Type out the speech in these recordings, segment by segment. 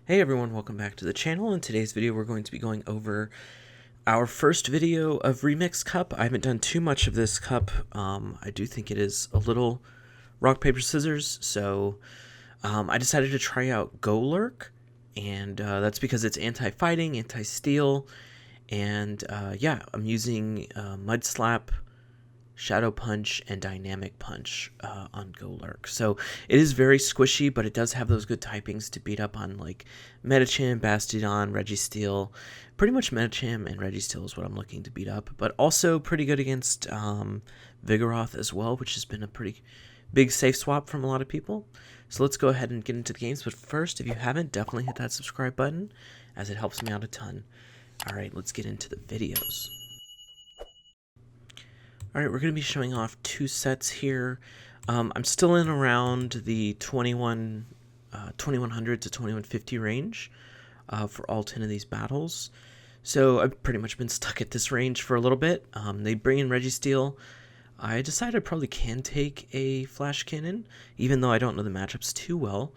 Hey everyone, welcome back to the channel. In today's video we're going to be going over our first video of Remix Cup. I haven't done too much of this cup. I do think it is a little rock, paper, scissors, so I decided to try out Golurk, and that's because it's anti-fighting, anti-steel, and yeah, I'm using Mud Slap, Shadow Punch, and Dynamic Punch on Golurk. So it is very squishy, but it does have those good typings to beat up on like Medicham, Bastiodon, Registeel. Pretty much Medicham and Registeel is what I'm looking to beat up, but also pretty good against Vigoroth as well, which has been a pretty big safe swap from a lot of people. So let's go ahead and get into the games, but first, if you haven't, definitely hit that subscribe button, as it helps me out a ton. Alright, let's get into the videos. Alright, we're going to be showing off two sets here. I'm still in around the 2100 to 2150 range for all 10 of these battles. So I've pretty much been stuck at this range for a little bit. They bring in Registeel. I decided I probably can take a Flash Cannon, even though I don't know the matchups too well.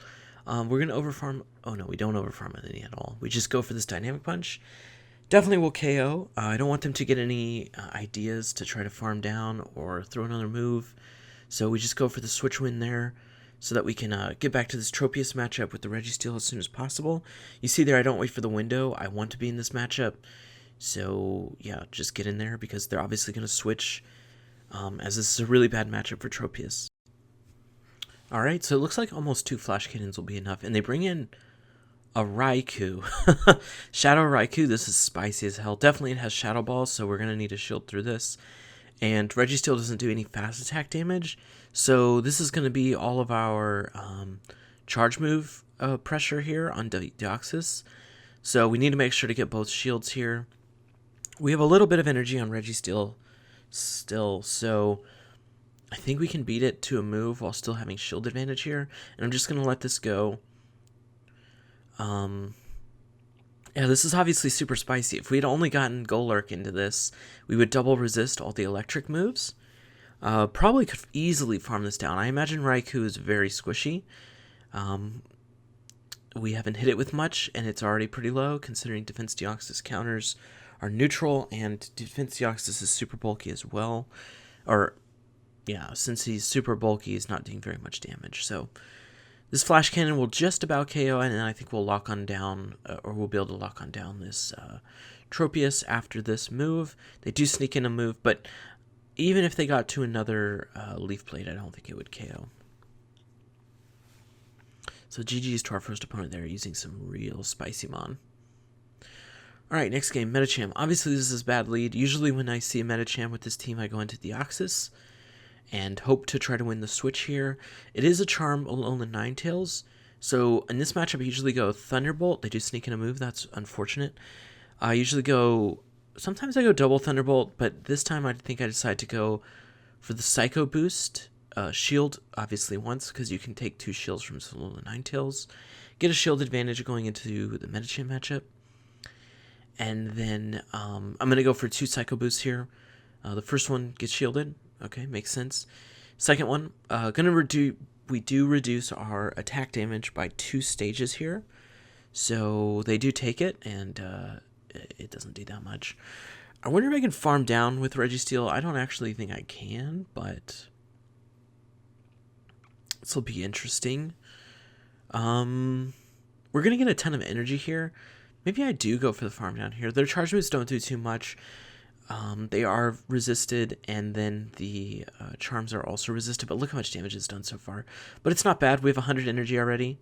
We're going to overfarm. Oh no, we don't overfarm any at all. We just go for this Dynamic Punch. Definitely will KO. I don't want them to get any ideas to try to farm down or throw another move. So we just go for the switch win there so that we can get back to this Tropius matchup with the Registeel as soon as possible. You see there, I don't wait for the window. I want to be in this matchup. So yeah, just get in there because they're obviously going to switch as this is a really bad matchup for Tropius. Alright, so it looks like almost 2 Flash Cannons will be enough. And they bring in a Raikou. Shadow Raikou, this is spicy as hell. Definitely it has Shadow Balls, so we're going to need to shield through this. And Registeel doesn't do any fast attack damage, so this is going to be all of our charge move pressure here on Deoxys. So we need to make sure to get both shields here. We have a little bit of energy on Registeel still, so I think we can beat it to a move while still having shield advantage here. And I'm just going to let this go. Yeah, this is obviously super spicy. If we'd only gotten Golurk into this, we would double resist all the electric moves. Probably could easily farm this down. I imagine Raikou is very squishy. We haven't hit it with much, and it's already pretty low, considering Defense Deoxys counters are neutral, and Defense Deoxys is super bulky as well. Or, yeah, since he's super bulky, he's not doing very much damage, so this Flash Cannon will just about KO, and then I think we'll lock on down, or we'll be able to lock on down this Tropius after this move. They do sneak in a move, but even if they got to another Leaf Blade, I don't think it would KO. So GG's to our first opponent there, using some real spicy mon. Alright, next game, Medicham. Obviously this is bad lead. Usually when I see a Medicham with this team, I go into Deoxys and hope to try to win the switch here. It is a charm Alolan Ninetales, so in this matchup I usually go Thunderbolt. They do sneak in a move, that's unfortunate. I usually go, sometimes I go double Thunderbolt, but this time I think I decide to go for the Psycho Boost. Shield, obviously once, because you can take 2 shields from Alolan Ninetales. Get a shield advantage going into the Medicham matchup. And then I'm going to go for 2 Psycho Boosts here. The first one gets shielded. Okay, makes sense. Second one, we do reduce our attack damage by 2 stages here. So they do take it, and it doesn't do that much. I wonder if I can farm down with Registeel. I don't actually think I can, but this will be interesting. We're going to get a ton of energy here. Maybe I do go for the farm down here. Their charge moves don't do too much. They are resisted, and then the charms are also resisted, but look how much damage it's done so far. But it's not bad. We have 100 energy already,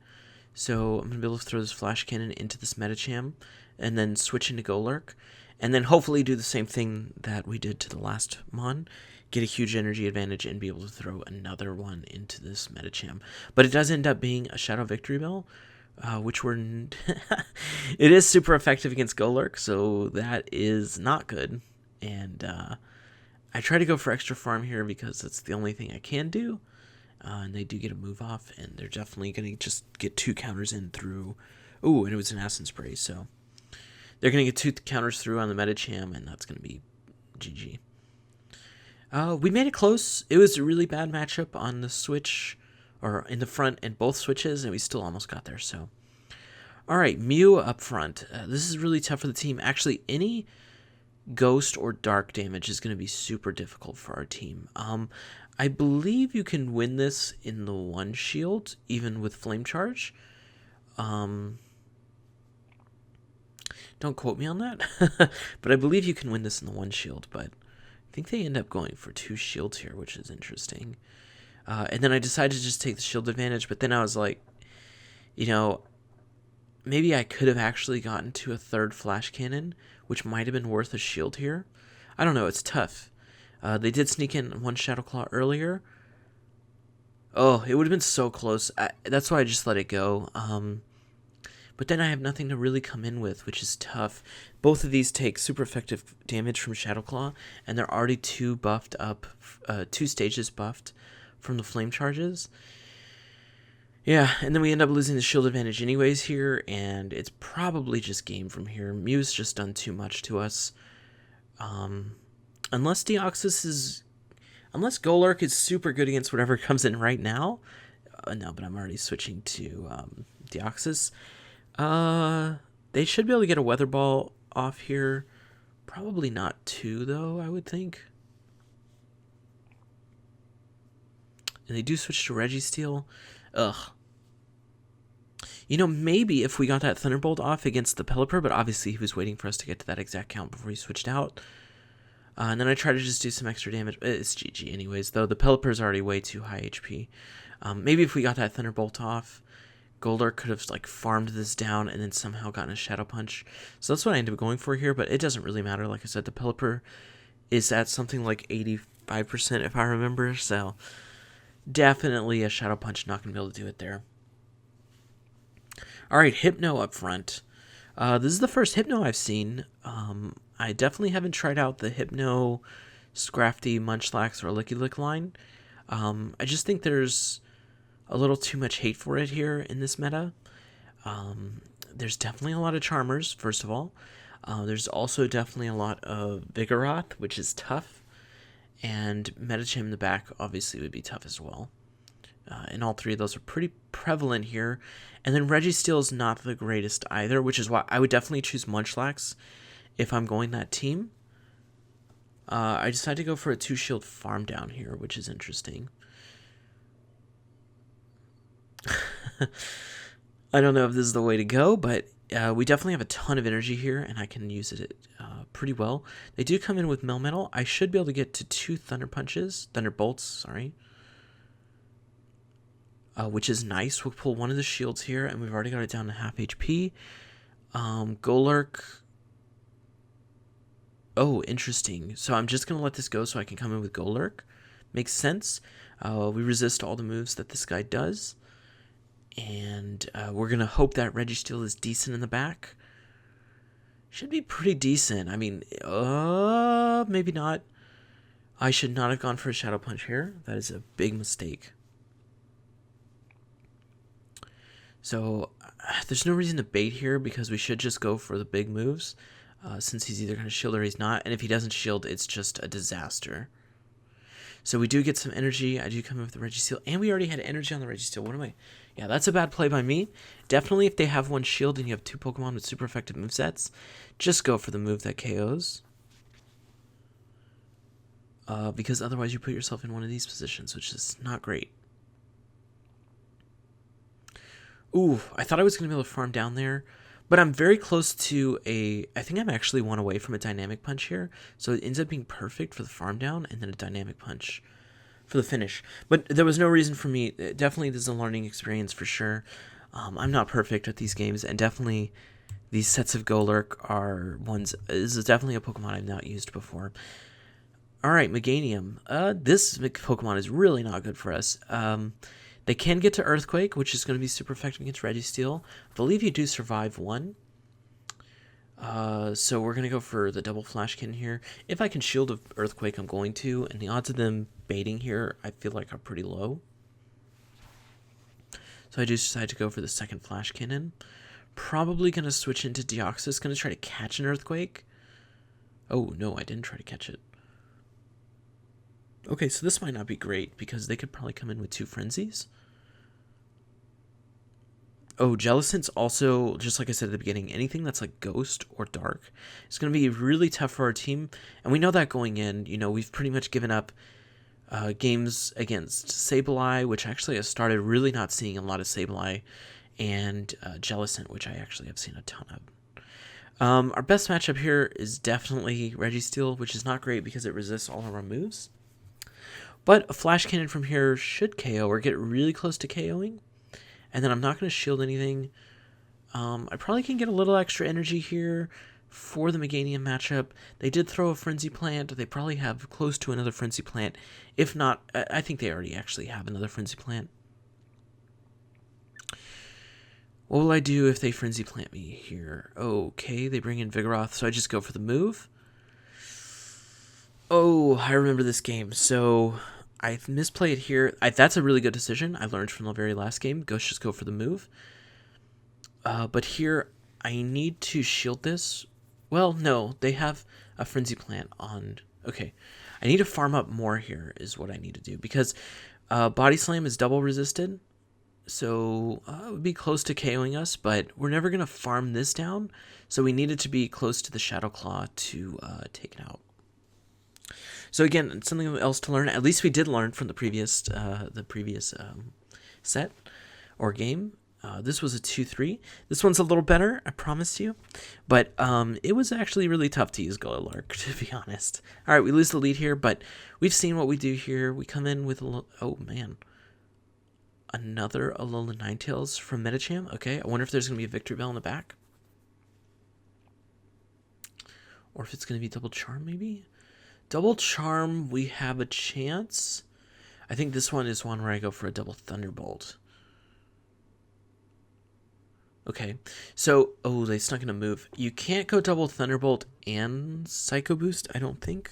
so I'm going to be able to throw this Flash Cannon into this Medicham, and then switch into Golurk, and then hopefully do the same thing that we did to the last Mon, get a huge energy advantage, and be able to throw another one into this Medicham. But it does end up being a Shadow Victory Bell, which it is super effective against Golurk, so that is not good. And I try to go for extra farm here because it's the only thing I can do. And they do get a move off, and they're definitely going to just get 2 counters in through. Ooh, and it was an Acid Spray, so they're going to get 2 counters through on the Medicham, and that's going to be GG. We made it close. It was a really bad matchup on the switch, or in the front and both switches, and we still almost got there, so All right, Mew up front. This is really tough for the team. Actually, any ghost or dark damage is going to be super difficult for our team. I believe you can win this in the one shield, even with Flame Charge. Don't quote me on that, but I believe you can win this in the one shield, but I think they end up going for 2 shields here, which is interesting. And then I decided to just take the shield advantage, but then I was like, you know, maybe I could have actually gotten to a 3rd flash cannon, which might have been worth a shield here. I don't know, it's tough. They did sneak in 1 Shadow Claw earlier. Oh, it would have been so close. That's why I just let it go. But then I have nothing to really come in with, which is tough. Both of these take super effective damage from Shadow Claw, and they're already 2 buffed up, 2 stages buffed from the flame charges. Yeah, and then we end up losing the shield advantage anyways here, and it's probably just game from here. Mew's just done too much to us. Unless Deoxys is... Unless Golurk is super good against whatever comes in right now. No, but I'm already switching to Deoxys. They should be able to get a Weather Ball off here. Probably not 2, though, I would think. And they do switch to Registeel. Ugh. You know, maybe if we got that Thunderbolt off against the Pelipper, but obviously he was waiting for us to get to that exact count before he switched out. And then I try to just do some extra damage. It's GG anyways, though. The Pelipper is already way too high HP. Maybe if we got that Thunderbolt off, Golurk could have like farmed this down and then somehow gotten a Shadow Punch. So that's what I ended up going for here, but it doesn't really matter. Like I said, the Pelipper is at something like 85% if I remember, so definitely a Shadow Punch not going to be able to do it there. All right, Hypno up front. This is the first Hypno I've seen. I definitely haven't tried out the Hypno, Scrafty, Munchlax, or Lickitung line. I just think there's a little too much hate for it here in this meta. There's definitely a lot of Charmers, first of all. There's also definitely a lot of Vigoroth, which is tough. And Medicham in the back obviously would be tough as well. And all 3 of those are pretty prevalent here. And then Registeel is not the greatest either, which is why I would definitely choose Munchlax if I'm going that team. I decided to go for a 2 shield farm down here, which is interesting. I don't know if this is the way to go, but we definitely have a ton of energy here, and I can use it pretty well. They do come in with Melmetal. I should be able to get to 2 Thunderbolts, sorry. Which is nice. We'll pull 1 of the shields here, and we've already got it down to half HP. Golurk. Oh, interesting. So I'm just going to let this go so I can come in with Golurk. Makes sense. We resist all the moves that this guy does. And we're going to hope that Registeel is decent in the back. Should be pretty decent. I mean, maybe not. I should not have gone for a Shadow Punch here. That is a big mistake. So there's no reason to bait here because we should just go for the big moves since he's either going to shield or he's not. And if he doesn't shield, it's just a disaster. So we do get some energy. I do come in with the Registeel. And we already had energy on the Registeel. What am I? Yeah, that's a bad play by me. Definitely if they have 1 shield and you have 2 Pokemon with super effective movesets, just go for the move that KOs. Because otherwise you put yourself in one of these positions, which is not great. Ooh, I thought I was going to be able to farm down there, but I'm very close to I think I'm actually 1 away from a Dynamic Punch here, so it ends up being perfect for the farm down and then a Dynamic Punch for the finish. But there was no reason for me. Definitely this is a learning experience for sure. I'm not perfect at these games, and definitely these sets of Golurk are ones. This is definitely a Pokemon I've not used before. All right, Meganium. This Pokemon is really not good for us. They can get to Earthquake, which is going to be super effective against Registeel. I believe you do survive 1. So we're going to go for the double Flash Cannon here. If I can shield an Earthquake, I'm going to. And the odds of them baiting here, I feel like are pretty low. So I do decide to go for the 2nd Flash Cannon. Probably going to switch into Deoxys. Going to try to catch an Earthquake. Oh, no, I didn't try to catch it. Okay, so this might not be great because they could probably come in with 2 Frenzies. Oh, Jellicent's also, just like I said at the beginning, anything that's like Ghost or Dark is going to be really tough for our team. And we know that going in. You know, we've pretty much given up games against Sableye, which actually has started really not seeing a lot of Sableye, and Jellicent, which I actually have seen a ton of. Our best matchup here is definitely Registeel, which is not great because it resists all of our moves. But a Flash Cannon from here should KO or get really close to KOing. And then I'm not going to shield anything. I probably can get a little extra energy here for the Meganium matchup. They did throw a Frenzy Plant. They probably have close to another Frenzy Plant. If not, I think they already actually have another Frenzy Plant. What will I do if they Frenzy Plant me here? Okay, they bring in Vigoroth, so I just go for the move. Oh, I remember this game. So I've misplayed here. That's a really good decision. I learned from the very last game. Just go for the move. But here, I need to shield this. Well, no, they have a Frenzy Plant on. Okay, I need to farm up more here is what I need to do. Because Body Slam is double resisted. So it would be close to KOing us, but we're never going to farm this down. So we needed to be close to the Shadow Claw to take it out. So again, something else to learn. At least we did learn from the previous set or game. This was a 2-3. This one's a little better, I promise you. But it was actually really tough to use Golurk, to be honest. All right, we lose the lead here, but we've seen what we do here. We come in with a oh man. Another Alolan Ninetales from Medicham. Okay, I wonder if there's going to be a Victory Bell in the back. Or if it's going to be Double Charm, maybe? Double Charm, we have a chance. I think this one is one where I go for a Double Thunderbolt. Okay, so, oh, they snuck in a move. You can't go Double Thunderbolt and Psycho Boost, I don't think.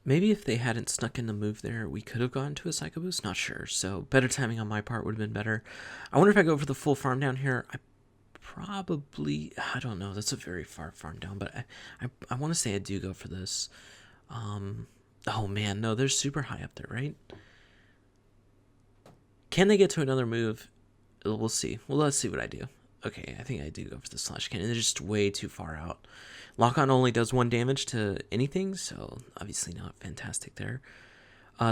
Maybe if they hadn't snuck in the move there, we could have gone to a Psycho Boost. Not sure. So better timing on my part would have been better. I wonder if I go for the full farm down here. I don't know. That's a very far farm down, but I want to say I do go for this. Oh man, no, they're super high up there, right? Can they get to another move? We'll see. Well, let's see what I do. Okay, I think I do go for the Slash Cannon. They're just way too far out. Lock-on only does 1 damage to anything, so obviously not fantastic there.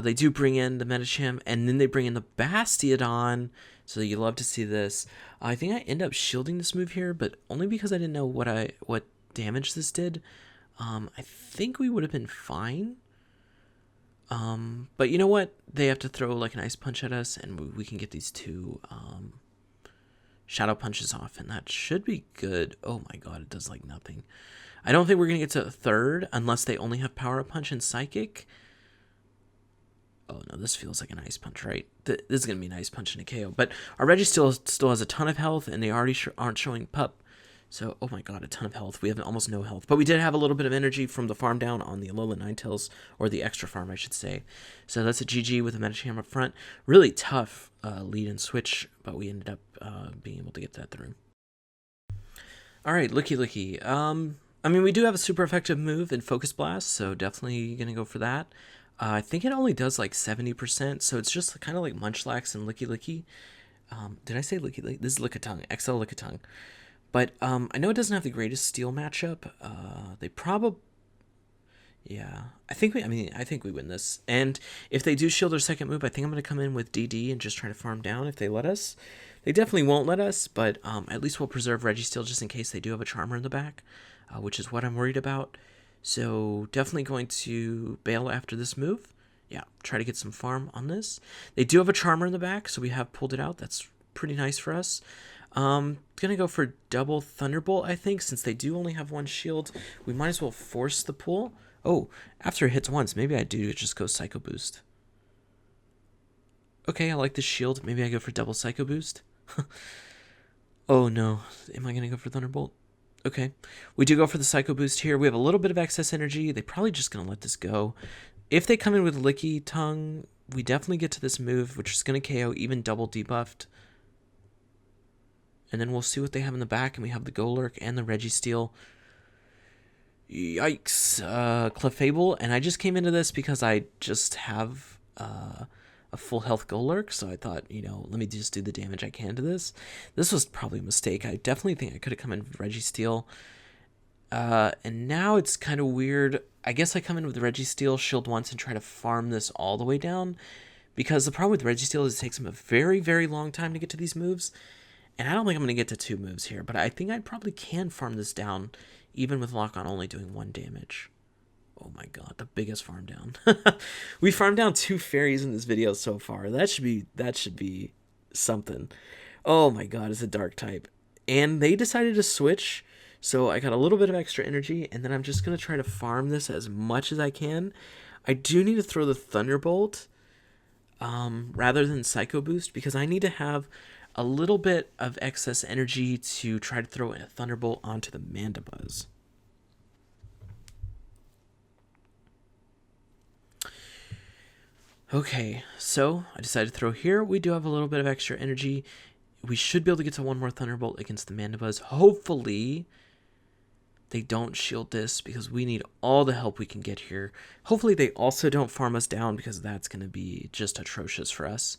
They do bring in the Medicham, and then they bring in the Bastiodon, so you love to see this. I think I end up shielding this move here, but only because I didn't know what damage this did. I think we would have been fine. But you know what? They have to throw like an Ice Punch at us, and we can get these 2 Shadow Punches off, and that should be good. Oh my god, it does like nothing. I don't think we're going to get to a 3rd unless they only have Power Up Punch and Psychic. Oh no, this feels like an Ice Punch, right? This is going to be an Ice Punch and a KO. But our Registeel still has a ton of health, and they already aren't showing Pup. So, oh my god, a ton of health. We have almost no health. But we did have a little bit of energy from the farm down on the Alolan Ninetales, or the extra farm, I should say. So that's a GG with a Medicham up front. Really tough lead and switch, but we ended up being able to get that through. Alright, Lickitung. I mean, we do have a super effective move in Focus Blast, so definitely going to go for that. I think it only does like 70%, so it's just kind of like Munchlax and Lickitung. Did I say Lickitung? This is Lickitung, XL Lickitung. But I know it doesn't have the greatest steel matchup. They probably, yeah. I think we win this. And if they do shield their second move, I think I'm going to come in with DD and just try to farm down if they let us. They definitely won't let us, but at least we'll preserve Registeel just in case they do have a Charmer in the back, which is what I'm worried about. So definitely going to bail after this move. Yeah, try to get some farm on this. They do have a Charmer in the back, so we have pulled it out. That's pretty nice for us. Gonna go for double Thunderbolt, I think, since they do only have 1 shield. We might as well force the pull. Oh, after it hits once, maybe I do just go Psycho Boost. Okay, I like the shield. Maybe I go for double Psycho Boost. Oh no, am I gonna go for Thunderbolt? Okay, we do go for the Psycho Boost here. We have a little bit of excess energy. They're probably just gonna let this go. If they come in with Lickitung, we definitely get to this move, which is gonna KO even double debuffed. And then we'll see what they have in the back, and we have the Golurk and the Registeel. Yikes. Clefable, and I just came into this because I just have a a full health Golurk, so I thought, you know, let me just do the damage I can to this. This was probably a mistake. I definitely think I could have come in with Registeel. And now it's kind of weird. I guess I come in with Registeel, shield once, and try to farm this all the way down. Because the problem with Registeel is it takes him a very, very long time to get to these moves. And I don't think I'm going to get to 2 moves here, but I think I probably can farm this down, even with Lock-On only doing 1 damage. Oh my god, the biggest farm down. We farmed down 2 fairies in this video so far. That should be something. Oh my god, it's a dark type. And they decided to switch, so I got a little bit of extra energy, and then I'm just going to try to farm this as much as I can. I do need to throw the Thunderbolt rather than Psycho Boost, because I need to have a little bit of excess energy to try to throw a Thunderbolt onto the Mandibuzz. Okay, so I decided to throw here. We do have a little bit of extra energy. We should be able to get to 1 more Thunderbolt against the Mandibuzz. Hopefully, they don't shield this because we need all the help we can get here. Hopefully, they also don't farm us down because that's going to be just atrocious for us.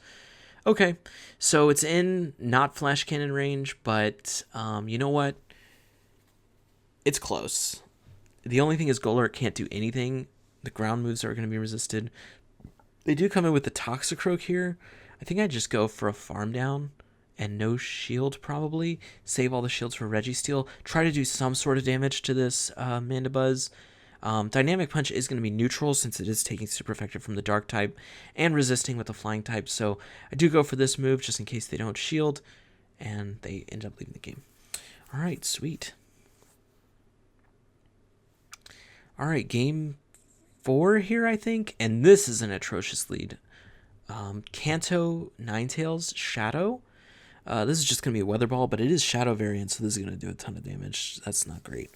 Okay, so it's in not Flash Cannon range, but you know what? It's close. The only thing is Golurk can't do anything. The ground moves are going to be resisted. They do come in with the Toxicroak here. I think I'd just go for a farm down and no shield probably. Save all the shields for Registeel. Try to do some sort of damage to this Mandibuzz. Dynamic Punch is going to be neutral since it is taking super effective from the dark type and resisting with the flying type. So I do go for this move just in case they don't shield and they end up leaving the game. All right, sweet. All right, game 4 here, I think, and this is an atrocious lead. Kanto, Ninetales, Shadow. This is just going to be a Weather Ball, but it is Shadow variant, so this is going to do a ton of damage. That's not great.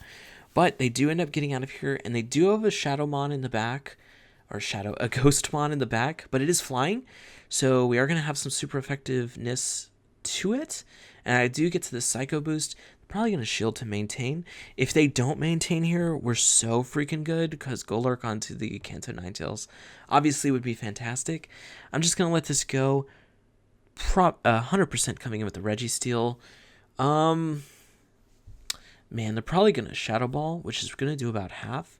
But they do end up getting out of here, and they do have a Shadowmon in the back, or a Ghostmon in the back, but it is flying, so we are going to have some super effectiveness to it. And I do get to the Psycho Boost. Probably going to shield to maintain. If they don't maintain here, we're so freaking good because Golurk onto the Kanto Ninetales obviously would be fantastic. I'm just going to let this go. 100% coming in with the Registeel. Man, they're probably going to Shadow Ball, which is going to do about half.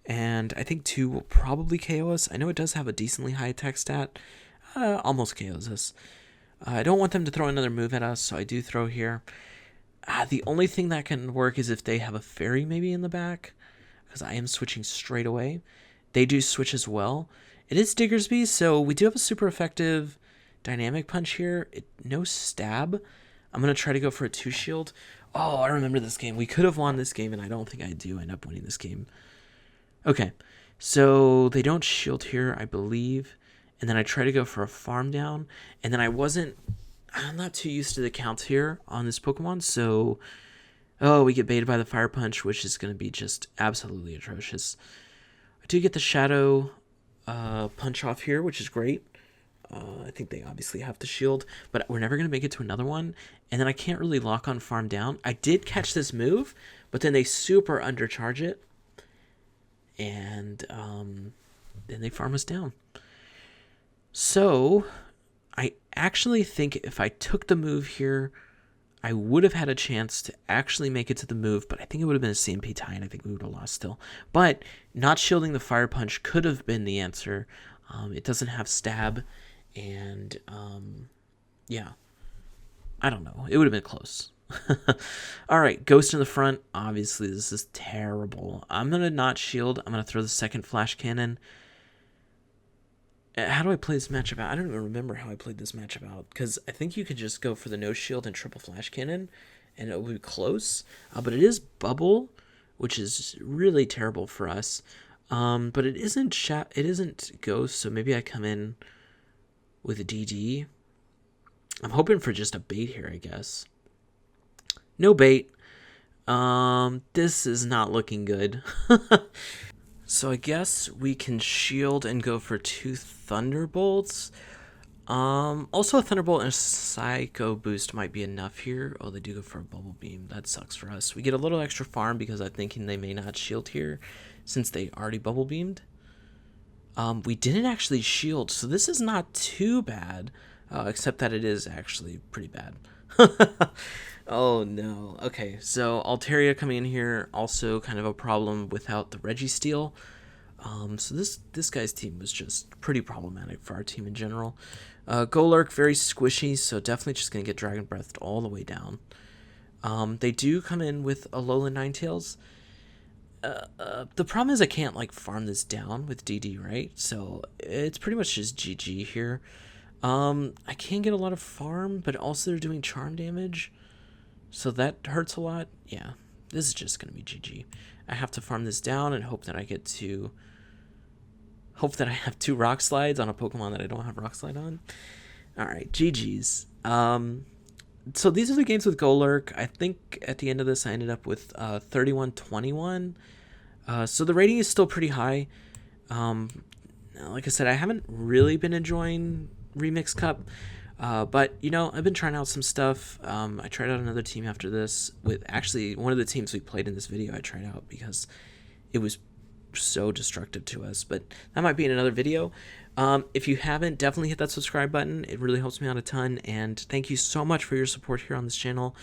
And I think 2 will probably KO us. I know it does have a decently high attack stat. Almost KOs us. I don't want them to throw another move at us, so I do throw here. The only thing that can work is if they have a fairy maybe in the back, because I am switching straight away. They do switch as well. It is Diggersby, so we do have a super effective Dynamic Punch here. No stab. I'm going to try to go for a 2 shield. Oh, I remember this game. We could have won this game, and I don't think I do end up winning this game. Okay, so they don't shield here, I believe. And then I try to go for a farm down, and then I'm not too used to the counts here on this Pokemon, so we get baited by the Fire Punch, which is going to be just absolutely atrocious. I do get the Shadow Punch off here, which is great. I think they obviously have to shield, but we're never going to make it to another one, and then I can't really lock on farm down. I did catch this move, but then they super undercharge it, and then they farm us down. So I actually think if I took the move here, I would have had a chance to actually make it to the move, but I think it would have been a CMP tie, and I think we would have lost still. But not shielding the Fire Punch could have been the answer. It doesn't have stab, and yeah, I don't know. It would have been close. All right, Ghost in the front. Obviously, this is terrible. I'm going to not shield. I'm going to throw the second Flash Cannon. How do I play this matchup out? I don't even remember how I played this matchup out, because I think you could just go for the no shield and triple Flash Cannon, and it would be close. But it is Bubble, which is really terrible for us. But it isn't Ghost, so maybe I come in with a DD. I'm hoping for just a bait here, I guess. No bait. This is not looking good. So I guess we can shield and go for 2 Thunderbolts. Also a Thunderbolt and a Psycho Boost might be enough here. Oh, they do go for a Bubble Beam. That sucks for us. We get a little extra farm because I'm thinking they may not shield here since they already Bubble Beamed. We didn't actually shield, so this is not too bad, except that it is actually pretty bad. Oh no. Okay, so Altaria coming in here, also kind of a problem without the Registeel. So this guy's team was just pretty problematic for our team in general. Golurk, very squishy, so definitely just going to get Dragon Breathed all the way down. They do come in with Alolan Ninetales. The problem is I can't like farm this down with DD, right? So it's pretty much just GG here. I can get a lot of farm, but also they're doing charm damage, so that hurts a lot. Yeah, this is just gonna be GG. I have to farm this down and hope that I have 2 Rock Slides on a Pokemon that I don't have Rock Slide on. All right, GG's. So these are the games with Golurk. I think at the end of this I ended up with 31-21. So the rating is still pretty high. Like I said, I haven't really been enjoying Remix Cup, but you know, I've been trying out some stuff. I tried out another team after this with actually one of the teams we played in this video. I tried out because it was so destructive to us, but that might be in another video. If you haven't, definitely hit that subscribe button. It really helps me out a ton, and thank you so much for your support here on this channel.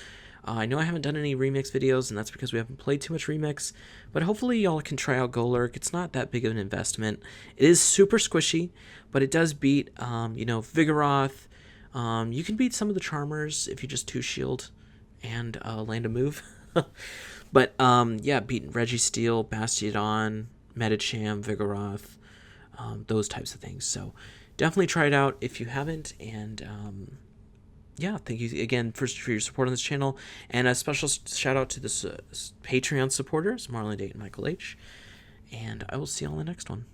I know I haven't done any remix videos, and that's because we haven't played too much remix, but hopefully y'all can try out Golurk. It's not that big of an investment. It is super squishy, but it does beat, you know, Vigoroth. You can beat some of the Charmers if you just 2-shield and land a move. But yeah, beating Registeel, Bastiodon, Medicham, Vigoroth, those types of things. So definitely try it out if you haven't, and yeah, thank you again for your support on this channel, and a special shout out to the Patreon supporters, Marlon Date and Michael H, and I will see you all in the next one.